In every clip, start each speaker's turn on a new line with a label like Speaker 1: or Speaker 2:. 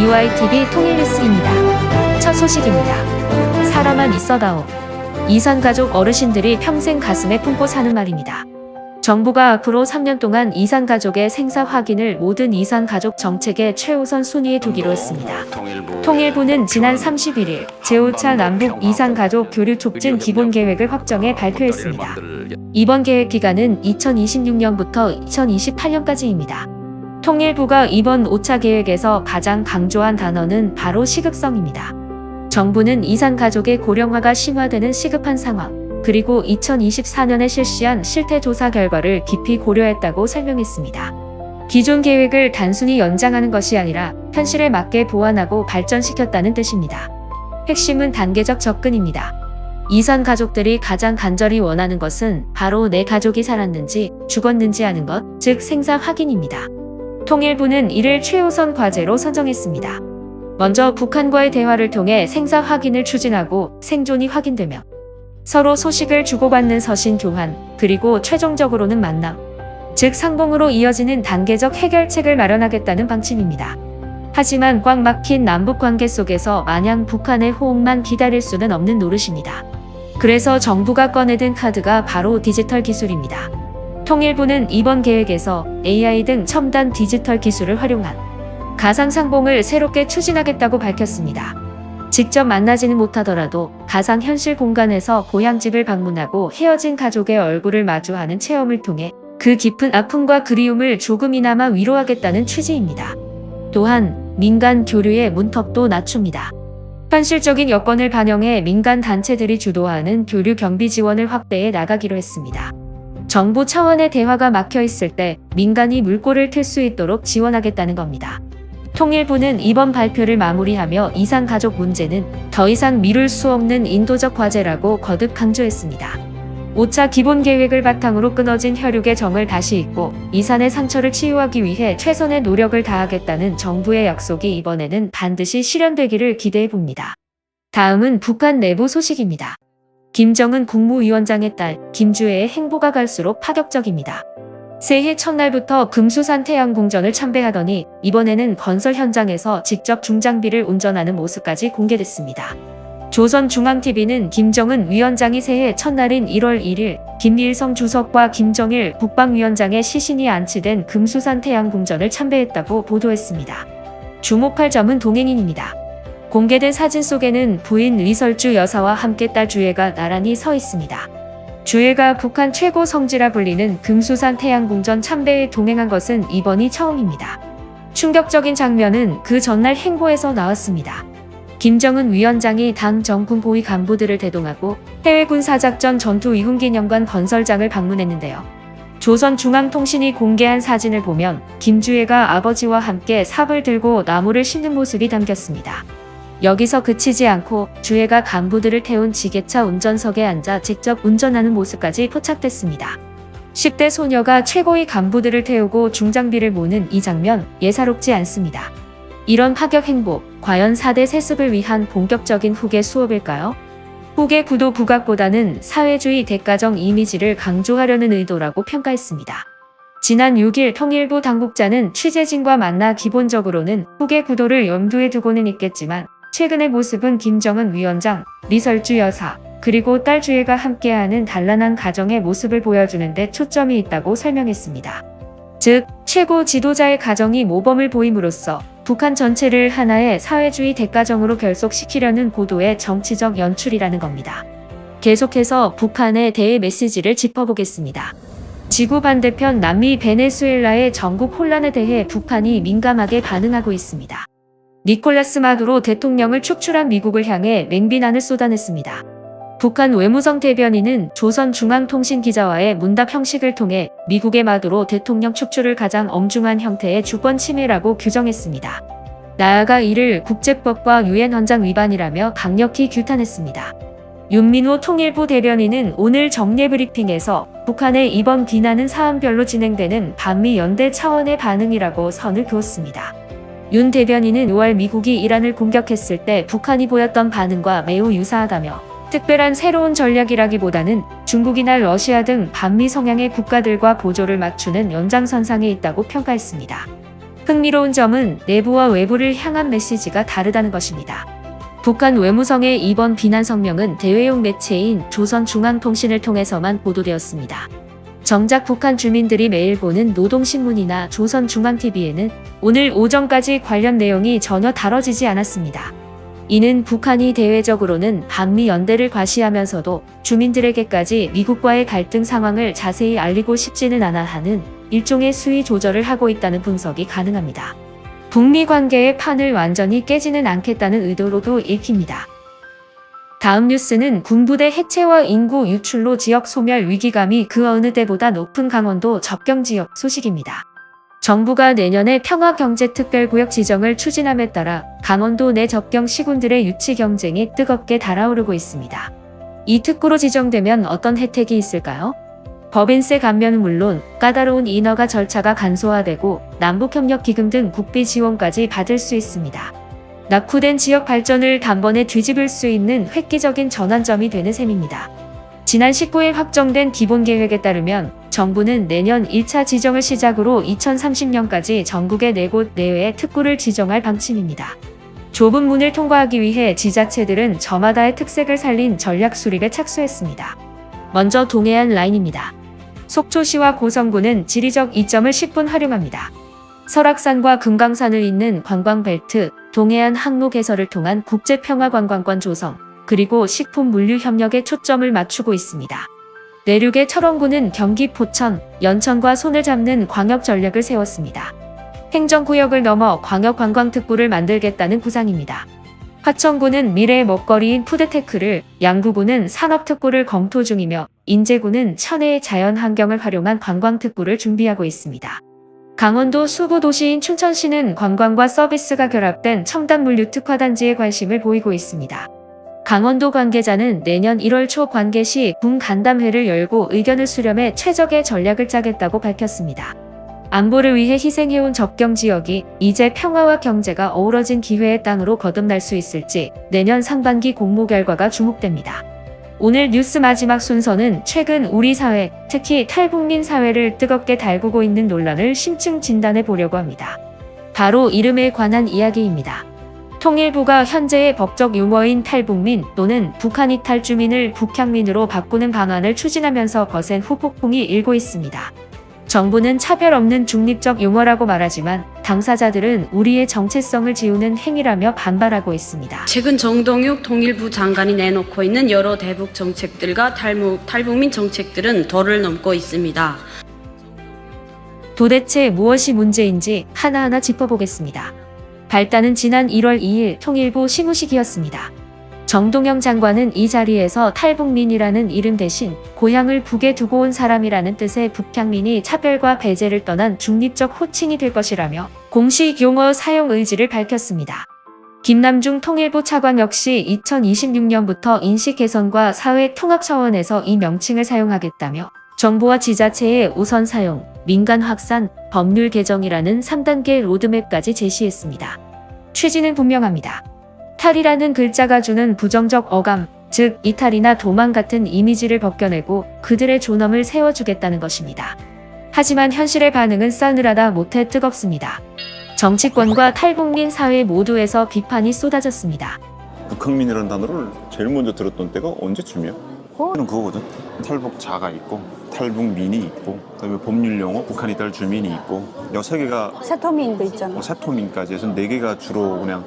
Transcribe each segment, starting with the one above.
Speaker 1: DYTV 통일뉴스입니다. 첫 소식입니다. 사람만 있어다오. 이산가족 어르신들이 평생 가슴에 품고 사는 말입니다. 정부가 앞으로 3년 동안 이산가족의 생사 확인을 모든 이산가족 정책의 최우선 순위에 두기로 했습니다. 통일부는 지난 31일 제5차 남북 이산가족 교류 촉진 기본계획을 확정해 발표했습니다. 이번 계획 기간은 2026년부터 2028년까지입니다. 통일부가 이번 5차 계획에서 가장 강조한 단어는 바로 시급성입니다. 정부는 이산가족의 고령화가 심화되는 시급한 상황, 그리고 2024년에 실시한 실태조사 결과를 깊이 고려했다고 설명했습니다. 기존 계획을 단순히 연장하는 것이 아니라 현실에 맞게 보완하고 발전시켰다는 뜻입니다. 핵심은 단계적 접근입니다. 이산가족들이 가장 간절히 원하는 것은 바로 내 가족이 살았는지 죽었는지 아는 것, 즉 생사 확인입니다. 통일부는 이를 최우선 과제로 선정했습니다. 먼저 북한과의 대화를 통해 생사 확인을 추진하고 생존이 확인되며 서로 소식을 주고받는 서신 교환, 그리고 최종적으로는 만남, 즉 상봉으로 이어지는 단계적 해결책을 마련하겠다는 방침입니다. 하지만 꽉 막힌 남북 관계 속에서 마냥 북한의 호응만 기다릴 수는 없는 노릇입니다. 그래서 정부가 꺼내든 카드가 바로 디지털 기술입니다. 통일부는 이번 계획에서 AI 등 첨단 디지털 기술을 활용한 가상상봉을 새롭게 추진하겠다고 밝혔습니다. 직접 만나지는 못하더라도 가상현실 공간에서 고향집을 방문하고 헤어진 가족의 얼굴을 마주하는 체험을 통해 그 깊은 아픔과 그리움을 조금이나마 위로하겠다는 취지입니다. 또한 민간 교류의 문턱도 낮춥니다. 현실적인 여건을 반영해 민간 단체들이 주도하는 교류 경비 지원을 확대해 나가기로 했습니다. 정부 차원의 대화가 막혀 있을 때 민간이 물꼬를 틀 수 있도록 지원하겠다는 겁니다. 통일부는 이번 발표를 마무리하며 이산가족 문제는 더 이상 미룰 수 없는 인도적 과제라고 거듭 강조했습니다. 5차 기본계획을 바탕으로 끊어진 혈육의 정을 다시 잇고 이산의 상처를 치유하기 위해 최선의 노력을 다하겠다는 정부의 약속이 이번에는 반드시 실현되기를 기대해봅니다. 다음은 북한 내부 소식입니다. 김정은 국무위원장의 딸 김주혜의 행보가 갈수록 파격적입니다. 새해 첫날부터 금수산 태양궁전을 참배하더니 이번에는 건설 현장에서 직접 중장비를 운전하는 모습까지 공개됐습니다. 조선중앙TV는 김정은 위원장이 새해 첫날인 1월 1일 김일성 주석과 김정일 국방위원장의 시신이 안치된 금수산 태양궁전을 참배했다고 보도했습니다. 주목할 점은 동행인입니다. 공개된 사진 속에는 부인 리설주 여사와 함께 딸 주혜가 나란히 서 있습니다. 주혜가 북한 최고 성지라 불리는 금수산 태양궁전 참배에 동행한 것은 이번이 처음입니다. 충격적인 장면은 그 전날 행보에서 나왔습니다. 김정은 위원장이 당 정군 고위 간부들을 대동하고 해외 군사작전 전투위훈기념관 건설장을 방문했는데요. 조선중앙통신이 공개한 사진을 보면 김주혜가 아버지와 함께 삽을 들고 나무를 심는 모습이 담겼습니다. 여기서 그치지 않고 주혜가 간부들을 태운 지게차 운전석에 앉아 직접 운전하는 모습까지 포착됐습니다. 10대 소녀가 최고위 간부들을 태우고 중장비를 모는 이 장면 예사롭지 않습니다. 이런 파격 행보, 과연 4대 세습을 위한 본격적인 후계 수업일까요? 후계 구도 부각보다는 사회주의 대가정 이미지를 강조하려는 의도라고 평가했습니다. 지난 6일 통일부 당국자는 취재진과 만나 기본적으로는 후계 구도를 염두에 두고는 있겠지만 최근의 모습은 김정은 위원장, 리설주 여사, 그리고 딸 주혜가 함께하는 단란한 가정의 모습을 보여주는 데 초점이 있다고 설명했습니다. 즉, 최고 지도자의 가정이 모범을 보임으로써 북한 전체를 하나의 사회주의 대가정으로 결속시키려는 고도의 정치적 연출이라는 겁니다. 계속해서 북한에 대해 메시지를 짚어보겠습니다. 지구 반대편 남미 베네수엘라의 전국 혼란에 대해 북한이 민감하게 반응하고 있습니다. 니콜라스 마두로 대통령을 축출한 미국을 향해 맹비난을 쏟아냈습니다. 북한 외무성 대변인은 조선중앙통신 기자와의 문답 형식을 통해 미국의 마두로 대통령 축출을 가장 엄중한 형태의 주권 침해라고 규정했습니다. 나아가 이를 국제법과 유엔 헌장 위반이라며 강력히 규탄했습니다. 윤민호 통일부 대변인은 오늘 정례 브리핑에서 북한의 이번 비난은 사안별로 진행되는 반미 연대 차원의 반응이라고 선을 그었습니다. 윤 대변인은 5월 미국이 이란을 공격했을 때 북한이 보였던 반응과 매우 유사하다며 특별한 새로운 전략이라기보다는 중국이나 러시아 등 반미 성향의 국가들과 보조를 맞추는 연장선상에 있다고 평가했습니다. 흥미로운 점은 내부와 외부를 향한 메시지가 다르다는 것입니다. 북한 외무성의 이번 비난 성명은 대외용 매체인 조선중앙통신을 통해서만 보도되었습니다. 정작 북한 주민들이 매일 보는 노동신문이나 조선중앙TV에는 오늘 오전까지 관련 내용이 전혀 다뤄지지 않았습니다. 이는 북한이 대외적으로는 반미 연대를 과시하면서도 주민들에게까지 미국과의 갈등 상황을 자세히 알리고 싶지는 않아 하는 일종의 수위 조절을 하고 있다는 분석이 가능합니다. 북미 관계의 판을 완전히 깨지는 않겠다는 의도로도 읽힙니다. 다음 뉴스는 군부대 해체와 인구 유출로 지역 소멸 위기감이 그 어느 때보다 높은 강원도 접경지역 소식입니다. 정부가 내년에 평화경제특별구역 지정을 추진함에 따라 강원도 내 접경 시군들의 유치 경쟁이 뜨겁게 달아오르고 있습니다. 이 특구로 지정되면 어떤 혜택이 있을까요? 법인세 감면은 물론 까다로운 인허가 절차가 간소화되고 남북협력기금 등 국비 지원까지 받을 수 있습니다. 낙후된 지역 발전을 단번에 뒤집을 수 있는 획기적인 전환점이 되는 셈입니다. 지난 19일 확정된 기본계획에 따르면 정부는 내년 1차 지정을 시작으로 2030년까지 전국의 4곳 내외에 특구를 지정할 방침입니다. 좁은 문을 통과하기 위해 지자체들은 저마다의 특색을 살린 전략 수립에 착수했습니다. 먼저 동해안 라인입니다. 속초시와 고성군은 지리적 이점을 10분 활용합니다. 설악산과 금강산을 잇는 관광벨트, 동해안 항로 개설을 통한 국제평화관광권 조성, 그리고 식품 물류 협력에 초점을 맞추고 있습니다. 내륙의 철원군은 경기 포천, 연천과 손을 잡는 광역 전략을 세웠습니다. 행정구역을 넘어 광역관광특구를 만들겠다는 구상입니다. 화천군은 미래의 먹거리인 푸드테크를, 양구군은 산업특구를 검토 중이며 인제군은 천혜의 자연환경을 활용한 관광특구를 준비하고 있습니다. 강원도 수구도시인 춘천시는 관광과 서비스가 결합된 첨단물류 특화단지에 관심을 보이고 있습니다. 강원도 관계자는 내년 1월 초 관계 시 군간담회를 열고 의견을 수렴해 최적의 전략을 짜겠다고 밝혔습니다. 안보를 위해 희생해온 접경지역이 이제 평화와 경제가 어우러진 기회의 땅으로 거듭날 수 있을지 내년 상반기 공모 결과가 주목됩니다. 오늘 뉴스 마지막 순서는 최근 우리 사회, 특히 탈북민 사회를 뜨겁게 달구고 있는 논란을 심층 진단해 보려고 합니다. 바로 이름에 관한 이야기입니다. 통일부가 현재의 법적 용어인 탈북민 또는 북한 이탈 주민을 북향민으로 바꾸는 방안을 추진하면서 거센 후폭풍이 일고 있습니다. 정부는 차별 없는 중립적 용어라고 말하지만 당사자들은 우리의 정체성을 지우는 행위라며 반발하고 있습니다.
Speaker 2: 최근 정동욱 통일부 장관이 내놓고 있는 여러 대북 정책들과 탈북민 정책들은 도를 넘고 있습니다.
Speaker 1: 도대체 무엇이 문제인지 하나하나 짚어보겠습니다. 발단은 지난 1월 2일 통일부 시무식이었습니다. 정동영 장관은 이 자리에서 탈북민이라는 이름 대신 고향을 북에 두고 온 사람이라는 뜻의 북향민이 차별과 배제를 떠난 중립적 호칭이 될 것이라며 공식 용어 사용 의지를 밝혔습니다. 김남중 통일부 차관 역시 2026년부터 인식 개선과 사회 통합 차원에서 이 명칭을 사용하겠다며 정부와 지자체의 우선 사용, 민간 확산, 법률 개정이라는 3단계 로드맵까지 제시했습니다. 취지는 분명합니다. 탈이라는 글자가 주는 부정적 어감, 즉 이탈이나 도망 같은 이미지를 벗겨내고 그들의 존엄을 세워주겠다는 것입니다. 하지만 현실의 반응은 싸늘하다 못해 뜨겁습니다. 정치권과 탈북민 사회 모두에서 비판이 쏟아졌습니다.
Speaker 3: 북한민이라는 단어를 제일 먼저 들었던 때가 언제쯤이야? 는 그거거든. 탈북자가 있고 탈북민이 있고 그다음에 법률 용어 북한 이탈 주민이 있고 세 개가
Speaker 4: 세토민도 있잖아.
Speaker 3: 세토민까지 해서 4개가 주로 그냥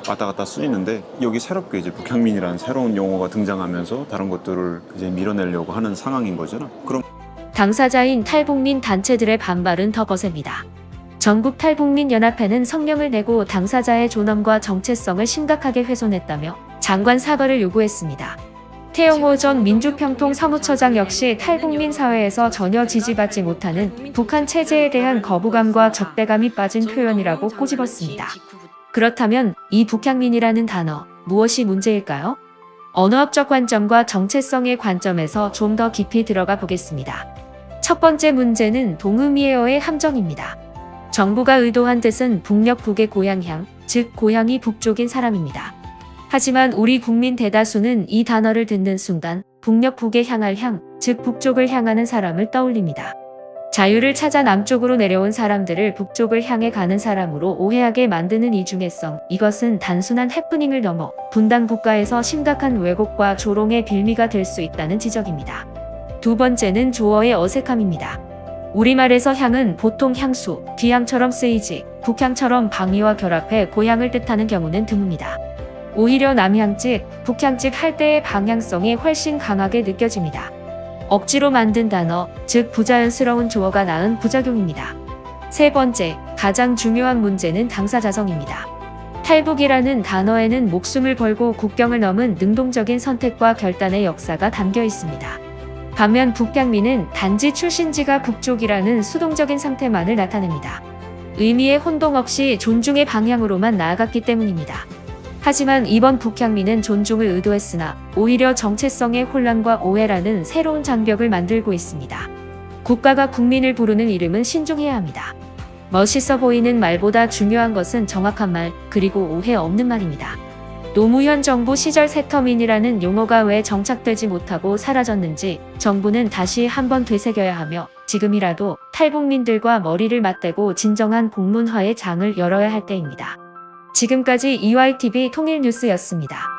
Speaker 3: 왔다 갔다 쓰이는데 여기 새롭게 이제 북향민이라는 새로운 용어가 등장하면서 다른 것들을 이제 밀어내려고 하는 상황인 거잖아. 그럼
Speaker 1: 당사자인 탈북민 단체들의 반발은 더 거셉니다. 전국 탈북민 연합회는 성명을 내고 당사자의 존엄과 정체성을 심각하게 훼손했다며 장관 사과를 요구했습니다. 태영호 전 민주평통 사무처장 역시 탈북민 사회에서 전혀 지지받지 못하는 북한 체제에 대한 거부감과 적대감이 빠진 표현이라고 꼬집었습니다. 그렇다면 이 북향민이라는 단어, 무엇이 문제일까요? 언어학적 관점과 정체성의 관점에서 좀 더 깊이 들어가 보겠습니다. 첫 번째 문제는 동의미에어의 함정입니다. 정부가 의도한 뜻은 북녘 북의 고향향, 즉 고향이 북쪽인 사람입니다. 하지만 우리 국민 대다수는 이 단어를 듣는 순간 북녘 북에 향할 향, 즉 북쪽을 향하는 사람을 떠올립니다. 자유를 찾아 남쪽으로 내려온 사람들을 북쪽을 향해 가는 사람으로 오해하게 만드는 이중해성. 이것은 단순한 해프닝을 넘어 분단 국가에서 심각한 왜곡과 조롱의 빌미가 될 수 있다는 지적입니다. 두 번째는 조어의 어색함입니다. 우리말에서 향은 보통 향수, 귀향처럼 쓰이지 북향처럼 방위와 결합해 고향을 뜻하는 경우는 드뭅니다. 오히려 남향직, 북향직 할 때의 방향성이 훨씬 강하게 느껴집니다. 억지로 만든 단어, 즉 부자연스러운 조어가 낳은 부작용입니다. 세 번째, 가장 중요한 문제는 당사자성입니다. 탈북이라는 단어에는 목숨을 걸고 국경을 넘은 능동적인 선택과 결단의 역사가 담겨 있습니다. 반면 북향민은 단지 출신지가 북쪽이라는 수동적인 상태만을 나타냅니다. 의미의 혼동 없이 존중의 방향으로만 나아갔기 때문입니다. 하지만 이번 북향민은 존중을 의도했으나 오히려 정체성의 혼란과 오해라는 새로운 장벽을 만들고 있습니다. 국가가 국민을 부르는 이름은 신중해야 합니다. 멋있어 보이는 말보다 중요한 것은 정확한 말, 그리고 오해 없는 말입니다. 노무현 정부 시절 세터민이라는 용어가 왜 정착되지 못하고 사라졌는지 정부는 다시 한번 되새겨야 하며 지금이라도 탈북민들과 머리를 맞대고 진정한 복문화의 장을 열어야 할 때입니다. 지금까지 EYTV 통일뉴스였습니다.